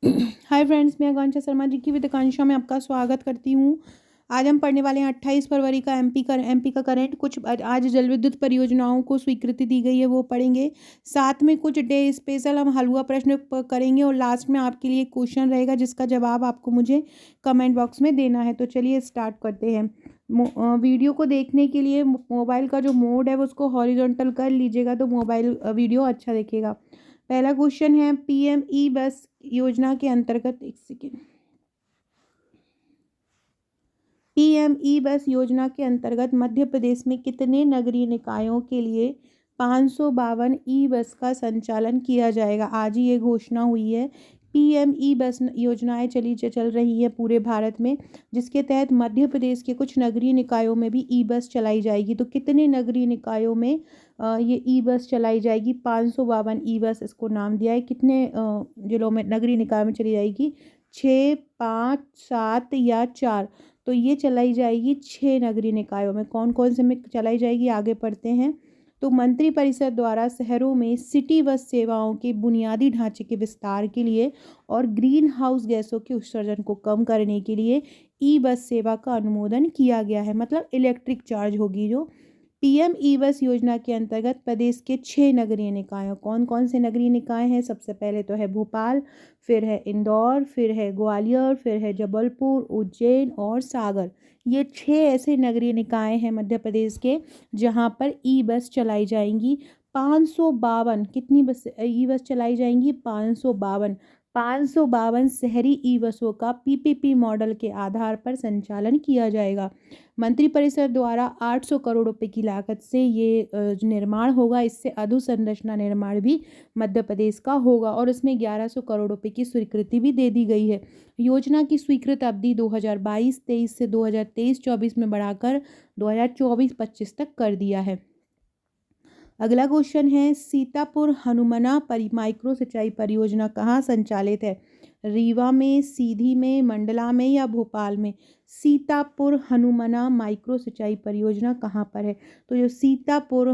Hi friends, मैं आकांक्षा शर्मा जी की वित्ताकांक्षा में आपका स्वागत करती हूँ। आज हम पढ़ने वाले हैं 28 फरवरी का एमपी का करंट। कुछ आज जल विद्युत परियोजनाओं को स्वीकृति दी गई है, वो पढ़ेंगे। साथ में कुछ डे स्पेशल हम हलवा प्रश्न करेंगे और लास्ट में आपके लिए क्वेश्चन रहेगा जिसका जवाब आपको मुझे कमेंट बॉक्स में देना है। तो चलिए स्टार्ट करते हैं। वीडियो को देखने के लिए मोबाइल का जो मोड है वो उसको हॉरिजॉन्टल कर लीजिएगा तो मोबाइल वीडियो अच्छा दिखेगा। पहला क्वेश्चन है, पीएम ई बस योजना के अंतर्गत, एक सेकेंड, पीएम ई बस योजना के अंतर्गत मध्य प्रदेश में कितने नगरीय निकायों के लिए 552 ई बस का संचालन किया जाएगा? आज ही ये घोषणा हुई है। पीएम ई बस योजनाएं चल रही है पूरे भारत में, जिसके तहत मध्य प्रदेश के कुछ नगरीय निकायों में भी ई बस चलाई जाएगी। तो कितने नगरीय निकायों में ये ई बस चलाई जाएगी? 552 ई बस इसको नाम दिया है। कितने जिलों में, नगरीय निकायों में चली जाएगी? 6, 5, 7 या 4? तो ये चलाई जाएगी 6 नगरीय निकायों में। कौन कौन से में चलाई जाएगी, आगे पढ़ते हैं। तो मंत्रिपरिषद द्वारा शहरों में सिटी बस सेवाओं के बुनियादी ढांचे के विस्तार के लिए और ग्रीन हाउस गैसों के उत्सर्जन को कम करने के लिए ई बस सेवा का अनुमोदन किया गया है। मतलब इलेक्ट्रिक चार्ज होगी जो। पीएम ई बस योजना के अंतर्गत प्रदेश के 6 नगरीय निकायों, कौन कौन से नगरीय निकाय हैं? सबसे पहले तो है भोपाल, फिर है इंदौर, फिर है ग्वालियर, फिर है जबलपुर, उज्जैन और सागर। ये 6 ऐसे नगरीय निकाय हैं मध्य प्रदेश के जहाँ पर ई बस चलाई जाएंगी। 552 कितनी बस ई बस चलाई जाएंगी? 552। 552 शहरी ई बसों का पीपीपी मॉडल के आधार पर संचालन किया जाएगा। मंत्रिपरिषद द्वारा 800 करोड़ रुपए की लागत से ये निर्माण होगा। इससे अधोसंरचना निर्माण भी मध्य प्रदेश का होगा और इसमें 1100 करोड़ रुपए की स्वीकृति भी दे दी गई है। योजना की स्वीकृत अवधि 2022-23 से 2023-24 में बढ़ाकर 2024-25 तक कर दिया है। अगला क्वेश्चन है, सीतापुर हनुमना माइक्रो सिंचाई परियोजना कहाँ संचालित है? रीवा में, सीधी में, मंडला में या भोपाल में? सीतापुर हनुमना माइक्रो सिंचाई परियोजना कहाँ पर है? तो जो सीतापुर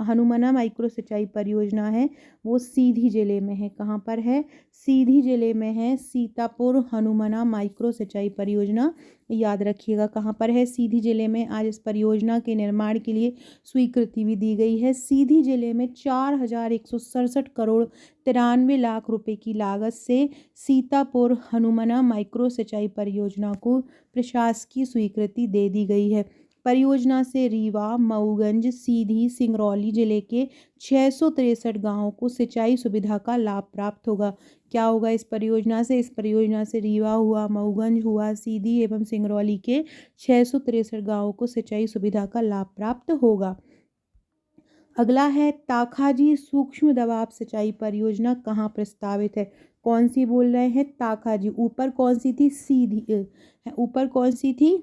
हनुमना माइक्रो सिंचाई परियोजना है वो सीधी जिले में है। कहाँ पर है? सीधी जिले में है सीतापुर हनुमना माइक्रो सिंचाई परियोजना। याद रखिएगा कहाँ पर है, सीधी जिले में। आज इस परियोजना के निर्माण के लिए स्वीकृति भी दी गई है। सीधी जिले में 4167 करोड़ 93 लाख रुपए की लागत से सीतापुर हनुमना माइक्रो सिंचाई परियोजना को प्रशासकीय स्वीकृति दे दी गई है। परियोजना से रीवा, मऊगंज, सीधी, सिंगरौली जिले के 663 गांवों को सिंचाई सुविधा का लाभ प्राप्त होगा। क्या होगा इस परियोजना से? इस परियोजना से रीवा हुआ, मऊगंज हुआ, सीधी एवं सिंगरौली के 663 गांवों को सिंचाई सुविधा का लाभ प्राप्त होगा। अगला है, ताखाजी सूक्ष्म दबाव सिंचाई परियोजना कहाँ प्रस्तावित है? कौन सी बोल रहे हैं? ताखाजी। ऊपर कौन सी थी? सीधी। ऊपर कौन सी थी?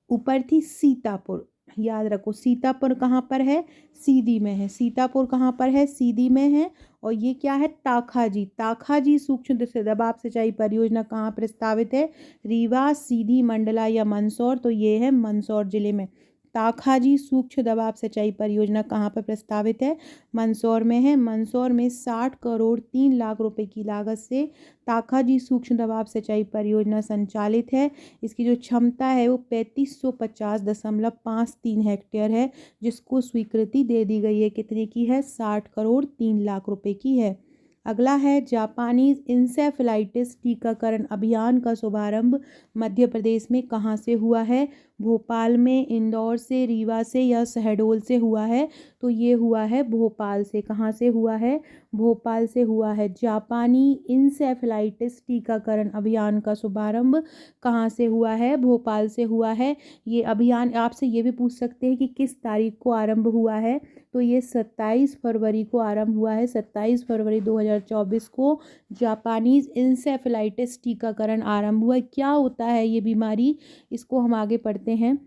ऊपर थी सीतापुर। याद रखो, सीतापुर कहाँ पर है? सीधी में है। सीतापुर कहाँ पर है? सीधी में है। और ये क्या है? ताखाजी। ताखाजी सूक्ष्म दबाव सिंचाई परियोजना कहाँ प्रस्तावित है? रीवा, सीधी, मंडला या मंदसौर? तो ये है मंदसौर जिले में। ताखाजी सूक्ष्म दबाव सिंचाई परियोजना कहाँ पर प्रस्तावित है? मंदसौर में है। मंदसौर में 60 करोड़ 3 लाख रुपए की लागत से ताखाजी सूक्ष्म दबाव सिंचाई परियोजना संचालित है। इसकी जो क्षमता है वो 3550.53 हेक्टेयर है, जिसको स्वीकृति दे दी गई है। कितने की है? 60 करोड़ 3 लाख रुपए की है। अगला है, जापानीज इंसेफेलाइटिस टीकाकरण अभियान का शुभारंभ मध्य प्रदेश में कहाँ से हुआ है? भोपाल में, इंदौर से, रीवा से या शहडोल से हुआ है? तो ये हुआ है भोपाल से। कहाँ से हुआ है? भोपाल से हुआ है। जापानी इंसेफेलाइटिस टीकाकरण अभियान का शुभारंभ कहाँ से हुआ है? भोपाल से हुआ है। ये अभियान आपसे ये भी पूछ सकते हैं कि किस तारीख को आरंभ हुआ है? तो ये 27 फरवरी को आरंभ हुआ है। 27 फरवरी 2024 को जापानीज इंसेफेलाइटिस टीकाकरण आरंभ हुआ। क्या होता है ये बीमारी? इसको हम आगे पढ़ते हैं।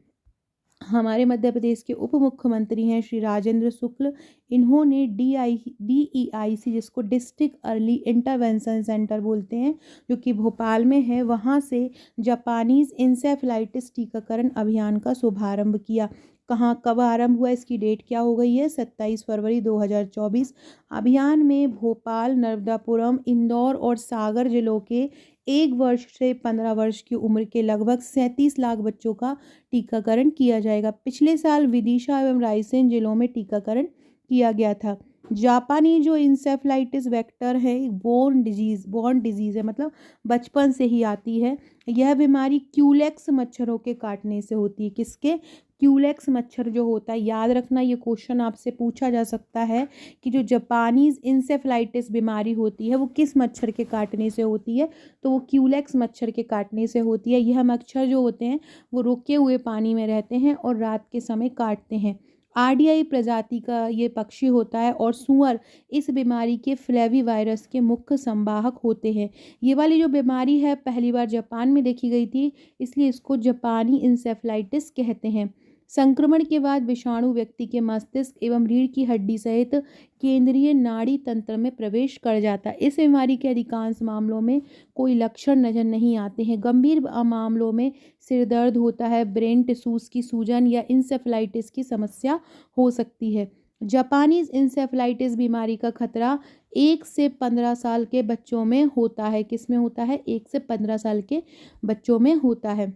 हमारे मध्य प्रदेश के उप मुख्यमंत्री हैं श्री राजेंद्र शुक्ल। इन्होंने DEIC, जिसको डिस्ट्रिक्ट अर्ली इंटरवेंशन सेंटर बोलते हैं, जो कि भोपाल में है, वहाँ से जापानीज इंसेफेलाइटिस टीकाकरण अभियान का शुभारंभ किया। कहाँ कब आरंभ हुआ, इसकी डेट क्या हो गई है, 27 फरवरी 2024। अभियान में भोपाल, नर्मदापुरम, इंदौर और सागर जिलों के 1 वर्ष से 15 वर्ष की उम्र के लगभग 37 लाख बच्चों का टीकाकरण किया जाएगा। पिछले साल विदिशा एवं रायसेन जिलों में टीकाकरण किया गया था। जापानी जो इंसेफ्लाइटिस वेक्टर है, बोर्न डिजीज़ है, मतलब बचपन से ही आती है। यह बीमारी क्यूलेक्स मच्छरों के काटने से होती है। किसके? क्यूलेक्स मच्छर जो होता है, याद रखना, ये क्वेश्चन आपसे पूछा जा सकता है कि जो जापानीज़ इंसेफ्लाइटिस बीमारी होती है वो किस मच्छर के काटने से होती है, तो वो क्यूलेक्स मच्छर के काटने से होती है। यह मच्छर जो होते हैं वो रुके हुए पानी में रहते हैं और रात के समय काटते हैं। आरडीआई प्रजाति का ये पक्षी होता है और सूअर इस बीमारी के फ्लेवी वायरस के मुख्य संवाहक होते हैं। ये वाली जो बीमारी है पहली बार जापान में देखी गई थी, इसलिए इसको जापानी इंसेफ्लाइटिस कहते हैं। संक्रमण के बाद विषाणु व्यक्ति के मस्तिष्क एवं रीढ़ की हड्डी सहित केंद्रीय नाड़ी तंत्र में प्रवेश कर जाता है। इस बीमारी के अधिकांश मामलों में कोई लक्षण नजर नहीं आते हैं। गंभीर मामलों में सिर दर्द होता है, ब्रेन टिश्यूज की सूजन या इंसेफ्लाइटिस की समस्या हो सकती है। जापानीज इंसेफ्लाइटिस बीमारी का खतरा 1 से 15 साल के बच्चों में होता है। किस में होता है? 1 से 15 साल के बच्चों में होता है।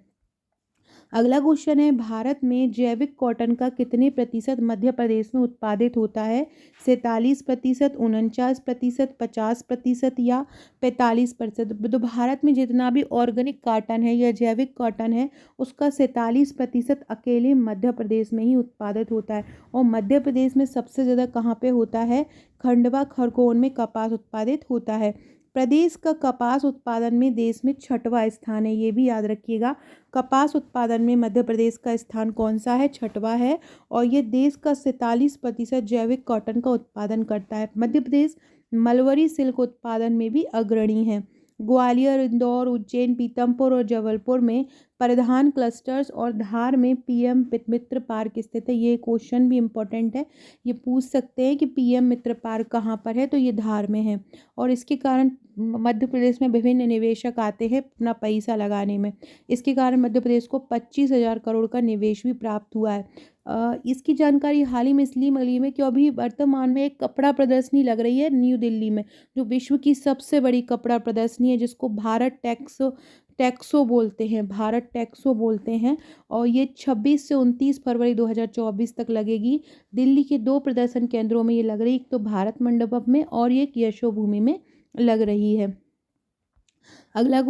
अगला क्वेश्चन है, भारत में जैविक कॉटन का कितने प्रतिशत मध्य प्रदेश में उत्पादित होता है? 47%, 49%, 50% या 45%। तो भारत में जितना भी ऑर्गेनिक कॉटन है या जैविक कॉटन है उसका 47% अकेले मध्य प्रदेश में ही उत्पादित होता है। और मध्य प्रदेश में सबसे ज़्यादा कहाँ पे होता है? खंडवा, खरगोन में कपास उत्पादित होता है। प्रदेश का कपास उत्पादन में देश में 6वां स्थान है, ये भी याद रखिएगा। कपास उत्पादन में मध्य प्रदेश का स्थान कौन सा है? 6वां है। और ये देश का 47% जैविक कॉटन का उत्पादन करता है। मध्य प्रदेश मलबरी सिल्क उत्पादन में भी अग्रणी है। ग्वालियर, इंदौर, उज्जैन, पीतमपुर और जबलपुर में परिधान क्लस्टर्स और धार में पीएम मित्र पार्क स्थित है। ये क्वेश्चन भी इम्पोर्टेंट है, ये पूछ सकते हैं कि पीएम मित्र पार्क कहाँ पर है, तो ये धार में है। और इसके कारण मध्य प्रदेश में विभिन्न निवेशक आते हैं अपना पैसा लगाने में। इसके कारण मध्य प्रदेश को 25,000 करोड़ का निवेश भी प्राप्त हुआ है। इसकी जानकारी हाल ही में इसलिए मिली है कि अभी वर्तमान में एक कपड़ा प्रदर्शनी लग रही है न्यू दिल्ली में, जो विश्व की सबसे बड़ी कपड़ा प्रदर्शनी है, जिसको भारत टेक्सो बोलते हैं, भारत टेक्सो बोलते हैं। और ये 26 से 29 फरवरी 2024 तक लगेगी। दिल्ली के 2 प्रदर्शन केंद्रों में ये लग रही है, एक तो भारत मंडपम में और एक यशोभूमि में लग रही है। अगला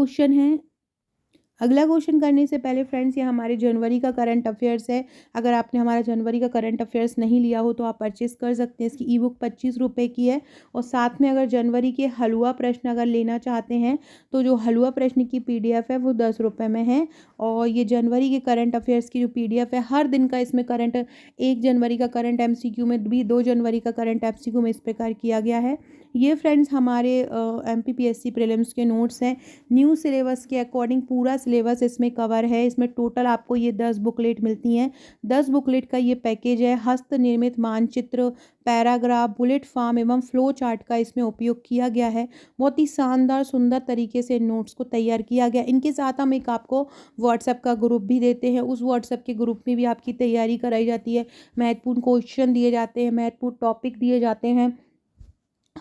क्वेश्चन करने से पहले फ्रेंड्स, ये हमारे जनवरी का करंट अफेयर्स है। अगर आपने हमारा जनवरी का करंट अफेयर्स नहीं लिया हो तो आप परचेस कर सकते हैं। इसकी ई बुक 25 रुपये की है। और साथ में अगर जनवरी के हलवा प्रश्न अगर लेना चाहते हैं तो जो हलवा प्रश्न की PDF है वो 10 रुपये में है। और ये जनवरी के करंट अफेयर्स की जो PDF है, हर दिन का इसमें करंट, 1 जनवरी का करंट MCQ में भी, 2 जनवरी का करंट MCQ में इस प्रकार किया गया है। ये फ्रेंड्स हमारे MPPSC प्रीलिम्स के नोट्स हैं। न्यू सिलेबस के अकॉर्डिंग पूरा सिलेबस इसमें कवर है। इसमें टोटल आपको ये 10 बुकलेट मिलती हैं। 10 बुकलेट का ये पैकेज है। हस्त निर्मित मानचित्र, पैराग्राफ, बुलेट फॉर्म एवं फ्लो चार्ट का इसमें उपयोग किया गया है। बहुत ही शानदार सुंदर तरीके से नोट्स को तैयार किया गया। इनके साथ हम एक आपको व्हाट्सएप का ग्रुप भी देते हैं। उस व्हाट्सएप के ग्रुप में भी आपकी तैयारी कराई जाती है। महत्वपूर्ण क्वेश्चन दिए जाते हैं, महत्वपूर्ण टॉपिक दिए जाते हैं,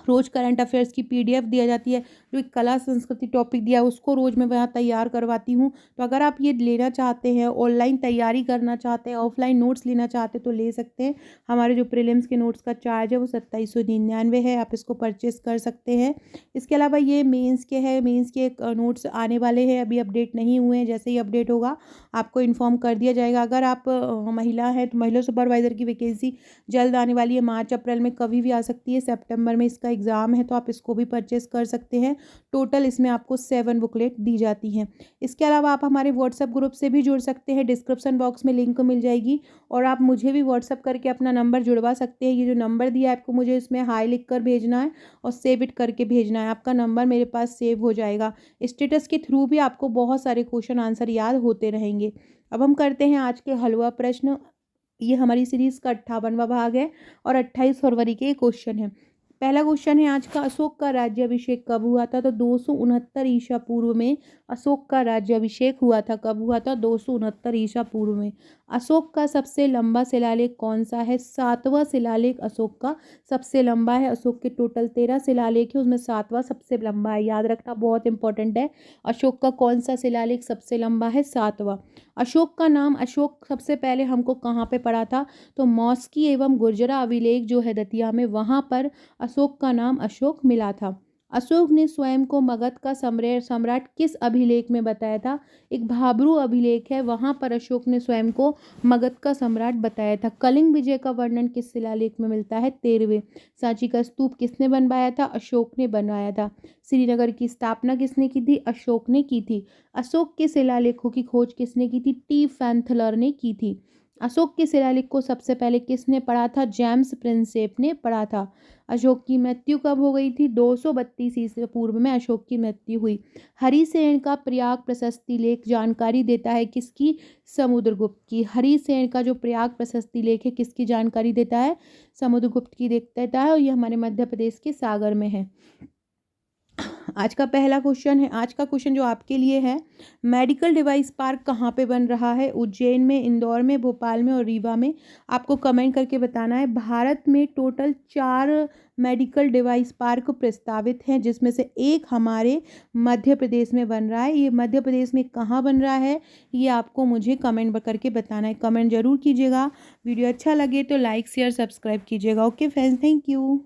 रोज करंट अफेयर्स की PDF दिया जाती है। जो एक कला संस्कृति टॉपिक दिया है उसको रोज़ मैं वहाँ तैयार करवाती हूँ। तो अगर आप ये लेना चाहते हैं, ऑनलाइन तैयारी करना चाहते हैं, ऑफलाइन नोट्स लेना चाहते हैं तो ले सकते हैं। हमारे जो प्रीलिम्स के नोट्स का चार्ज है वो 2799 है, आप इसको परचेस कर सकते हैं। इसके अलावा ये मेंस के है, मेंस के नोट्स आने वाले हैं, अभी अपडेट नहीं हुए हैं। जैसे ही अपडेट होगा आपको इन्फॉर्म कर दिया जाएगा। अगर आप महिला हैं तो महिला सुपरवाइज़र की वैकेंसी जल्द आने वाली है, मार्च अप्रैल में कभी भी आ सकती है। सितंबर में इसका एग्ज़ाम है तो आप इसको भी परचेस कर सकते हैं। टोटल इसमें आपको 7 बुकलेट दी जाती हैं। इसके अलावा आप हमारे व्हाट्सएप ग्रुप से भी जुड़ सकते हैं। डिस्क्रिप्शन बॉक्स में लिंक मिल जाएगी और आप मुझे भी व्हाट्सएप करके अपना नंबर जुड़वा सकते हैं। ये जो नंबर दिया है आपको, मुझे इसमें हाई लिख कर भेजना है और सेव इट करके भेजना है। आपका नंबर मेरे पास सेव हो जाएगा। स्टेटस के थ्रू भी आपको बहुत सारे क्वेश्चन आंसर याद होते रहेंगे। अब हम करते हैं आज के हलवा प्रश्न। ये हमारी सीरीज़ का 58वां भाग है और 28 फरवरी के क्वेश्चन है। पहला क्वेश्चन है आज का, अशोक का राज्याभिषेक कब हुआ था? तो 269 ईसा पूर्व में अशोक का राज्याभिषेक हुआ था। कब हुआ था? 269 ईसा पूर्व में। अशोक का सबसे लंबा शिलालेख कौन सा है? 7वां शिलालेख अशोक का सबसे लंबा है। अशोक के टोटल 13 शिलालेख है, उसमें 7वां सबसे लंबा है। याद रखना बहुत इंपॉर्टेंट है। अशोक का कौन सा शिलालेख सबसे लंबा है? 7वां। अशोक का नाम अशोक सबसे पहले हमको कहाँ पे पढ़ा था? तो मौस्की एवं गुर्जरा अभिलेख जो है दतिया में, वहाँ पर अशोक का नाम अशोक मिला था। अशोक ने स्वयं को मगध का सम्राट किस अभिलेख में बताया था? एक भाब्रू अभिलेख है, वहाँ पर अशोक ने स्वयं को मगध का सम्राट बताया था। कलिंग विजय का वर्णन किस शिलालेख में मिलता है? 13वें। सांची का स्तूप किसने बनवाया था? अशोक ने बनवाया था। श्रीनगर की स्थापना किसने की थी? अशोक ने की थी। अशोक के शिलालेखों की खोज किसने की थी? टी फैंथलर ने की थी। अशोक के शिलालेख को सबसे पहले किसने पढ़ा था? जेम्स प्रिंसेप ने पढ़ा था। अशोक की मृत्यु कब हो गई थी? 232 ईसा पूर्व में अशोक की मृत्यु हुई। हरिसेन का प्रयाग प्रशस्ति लेख जानकारी देता है किसकी? समुद्रगुप्त की। हरिसेन का जो प्रयाग प्रशस्ति लेख है किसकी जानकारी देता है? समुद्रगुप्त की देता है, और ये हमारे मध्य प्रदेश के सागर में है। आज का पहला क्वेश्चन है, आज का क्वेश्चन जो आपके लिए है, मेडिकल डिवाइस पार्क कहाँ पे बन रहा है? उज्जैन में, इंदौर में, भोपाल में और रीवा में। आपको कमेंट करके बताना है। भारत में टोटल 4 मेडिकल डिवाइस पार्क प्रस्तावित हैं, जिसमें से एक हमारे मध्य प्रदेश में बन रहा है। ये मध्य प्रदेश में कहाँ बन रहा है, ये आपको मुझे कमेंट करके बताना है। कमेंट जरूर कीजिएगा। वीडियो अच्छा लगे तो लाइक शेयर सब्सक्राइब कीजिएगा। Okay friends, thank you.